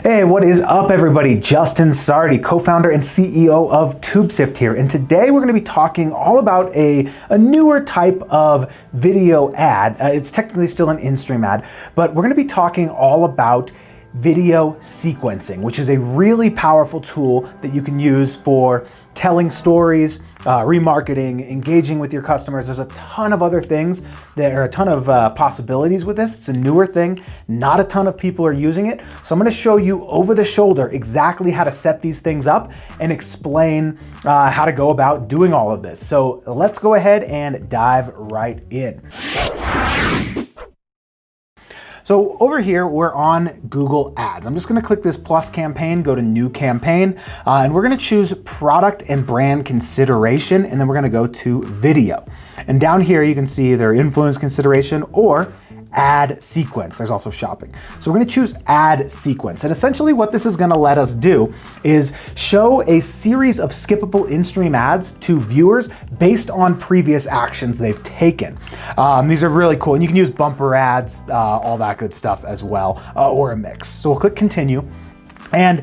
Hey, what is up everybody? Justin Sardi, co-founder and CEO of TubeSift here. And today we're going to be talking all about a newer type of video ad. It's technically still an in-stream ad, but we're going to be talking all about video sequencing, which is a really powerful tool that you can use for telling stories, remarketing, engaging with your customers. There's a ton of other things. There are a ton of possibilities with this. It's a newer thing. Not a ton of people are using it. So I'm going to show you over the shoulder exactly how to set these things up and explain how to go about doing all of this. So let's go ahead and dive right in. So over here, we're on Google Ads. I'm just gonna click this plus campaign, go to new campaign, and we're gonna choose product and brand consideration, and then we're gonna go to video. And down here, you can see either influence consideration or ad sequence. There's also shopping. So we're gonna choose ad sequence. And essentially what this is gonna let us do is show a series of skippable in-stream ads to viewers based on previous actions they've taken. These are really cool. And you can use bumper ads, all that good stuff as well, or a mix. So we'll click continue. And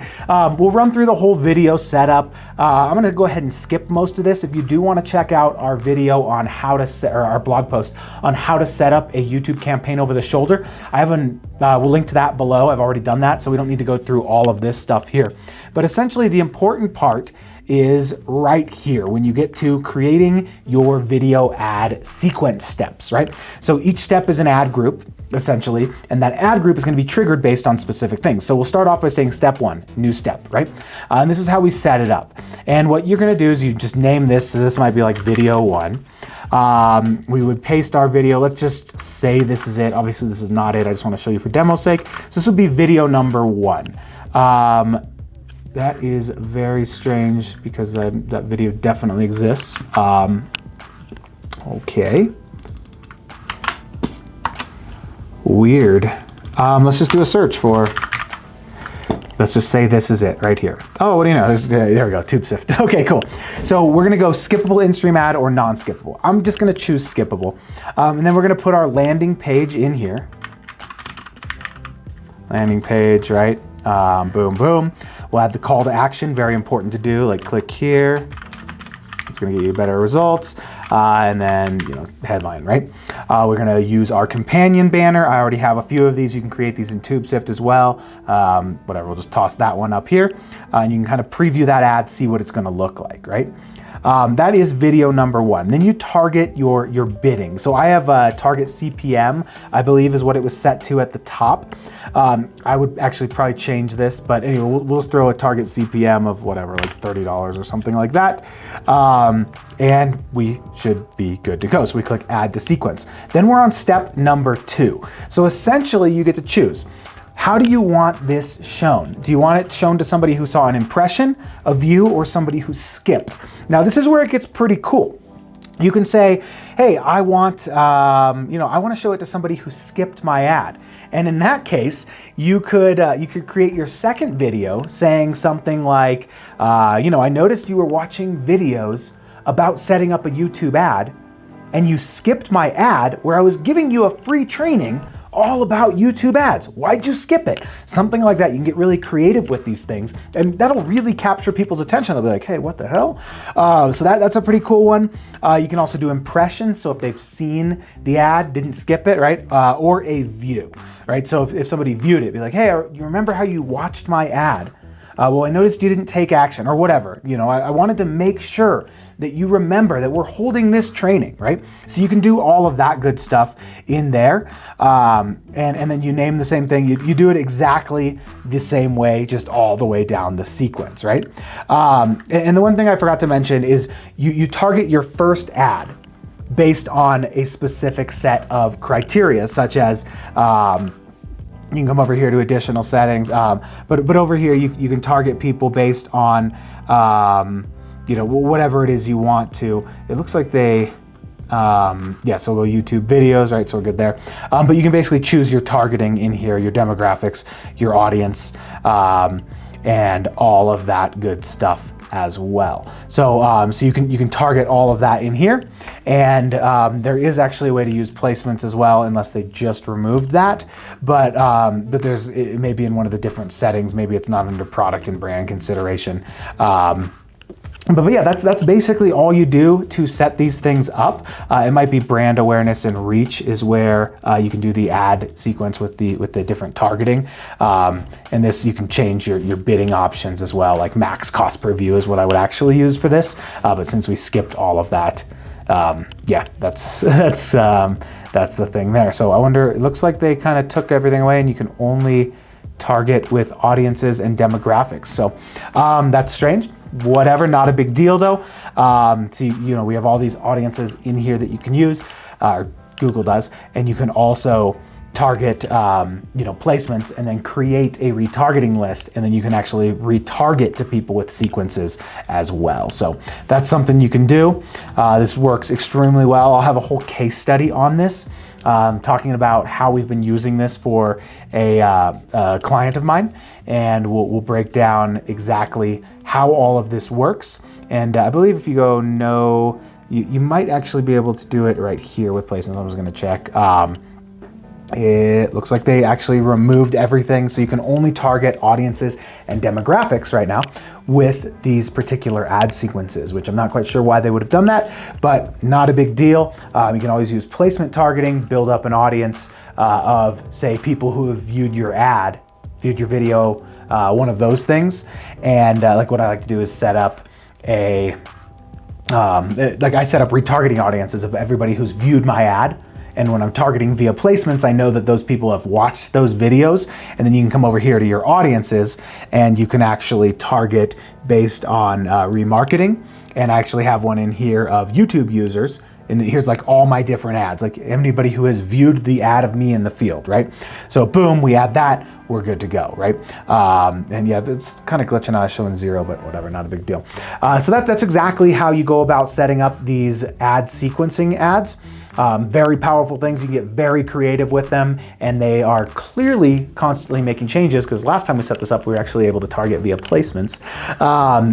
we'll run through the whole video setup. I'm gonna go ahead and skip most of this. If you do wanna check out our video on how to set, or our blog post on how to set up a YouTube campaign over the shoulder, we'll link to that below. I've already done that, so we don't need to go through all of this stuff here. But essentially the important part is right here when you get to creating your video ad sequence steps, right? So each step is an ad group, essentially, and that ad group is going to be triggered based on specific things. So we'll start off by saying step one, new step, right? And this is how we set it up. And what you're going to do is you just name this. So this might be like video one. We would paste our video. Let's just say this is it. Obviously this is not it. I just want to show you for demo's sake. So this would be video number one. That is very strange because that video definitely exists. Okay. Weird. Let's just do a search for, let's just say this is it right here. Oh, what do you know? There we go, TubeSift. Okay, cool. So we're gonna go skippable in-stream ad or non-skippable. I'm just gonna choose skippable. And then we're gonna put our landing page in here. Landing page, right? Boom, boom. We'll add the call to action, very important to do, like click here. It's gonna get you better results. And then, headline, right? We're gonna use our companion banner. I already have a few of these. You can create these in TubeSift as well. Whatever, we'll just toss that one up here. And you can kind of preview that ad, see what it's gonna look like, right? That is video number one. Then you target your bidding. So I have a target CPM, I believe is what it was set to at the top. I would actually probably change this, but anyway, we'll just throw a target CPM of whatever, like $30 or something like that. And we should be good to go. So we click add to sequence. Then we're on step number two. So essentially you get to choose. How do you want this shown? Do you want it shown to somebody who saw an impression, a view, or somebody who skipped? Now this is where it gets pretty cool. You can say, hey, I want to show it to somebody who skipped my ad. And in that case, you could create your second video saying something like, I noticed you were watching videos about setting up a YouTube ad, and you skipped my ad where I was giving you a free training all about YouTube ads. Why'd you skip it? Something like that. You can get really creative with these things, and that'll really capture people's attention. They'll be like, hey, what the hell? So that's a pretty cool one. You can also do impressions. So if they've seen the ad, didn't skip it, right? Or a view, right? So if somebody viewed it, be like, hey, you remember how you watched my ad? Well, I noticed you didn't take action, or whatever. I wanted to make sure that you remember that we're holding this training, right? So you can do all of that good stuff in there. And then you name the same thing. You do it exactly the same way, just all the way down the sequence, right? And the one thing I forgot to mention is you target your first ad based on a specific set of criteria, such as, you can come over here to additional settings, but over here you can target people based on whatever it is you want to. It looks like they, so we'll go YouTube videos, right? So we're good there. But you can basically choose your targeting in here, your demographics, your audience, and all of that good stuff as well. So, so you can target all of that in here, and there is actually a way to use placements as well, unless they just removed that. But it may be in one of the different settings. Maybe it's not under product and brand consideration. But yeah, that's basically all you do to set these things up. It might be brand awareness and reach is where you can do the ad sequence with the different targeting. And this, you can change your bidding options as well, like max cost per view is what I would actually use for this. But since we skipped all of that, yeah, that's the thing there. So I wonder, it looks like they kind of took everything away and you can only target with audiences and demographics. So that's strange. Whatever, not a big deal though. So you know, we have all these audiences in here that you can use, or Google does, and you can also target you know, placements and then create a retargeting list, and then you can actually retarget to people with sequences as well. So that's something you can do. This works extremely well. I'll have a whole case study on this, talking about how we've been using this for a client of mine, and we'll break down exactly how all of this works. And I believe if you go no, you might actually be able to do it right here with placements. I'm just gonna check. It looks like they actually removed everything, so you can only target audiences and demographics right now with these particular ad sequences, which I'm not quite sure why they would have done that, but not a big deal. You can always use placement targeting, build up an audience of, say, people who have viewed your ad, viewed your video, one of those things. And like what I like to do is set up a, like I set up retargeting audiences of everybody who's viewed my ad. And when I'm targeting via placements, I know that those people have watched those videos, and then you can come over here to your audiences and you can actually target based on remarketing. And I actually have one in here of YouTube users, and here's like all my different ads, like anybody who has viewed the ad of me in the field, right? So boom, we add that, we're good to go, right? And yeah, it's kind of glitching out, showing 0, but whatever, not a big deal. So that's exactly how you go about setting up these ad sequencing ads. Very powerful things. You can get very creative with them, and they are clearly constantly making changes, because last time we set this up, we were actually able to target via placements.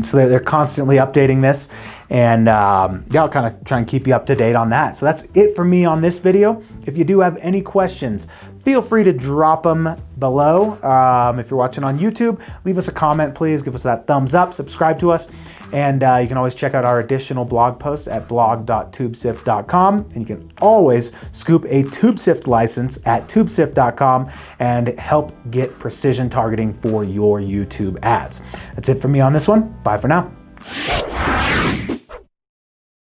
So they're constantly updating this, and yeah, I'll kind of try and keep you up to date on that. So that's it for me on this video. If you do have any questions, feel free to drop them below. If you're watching on YouTube, leave us a comment, please. Give us that thumbs up, subscribe to us, and you can always check out our additional blog posts at blog.tubesift.com. And you can always scoop a TubeSift license at tubesift.com and help get precision targeting for your YouTube ads. That's it for me on this one. Bye for now.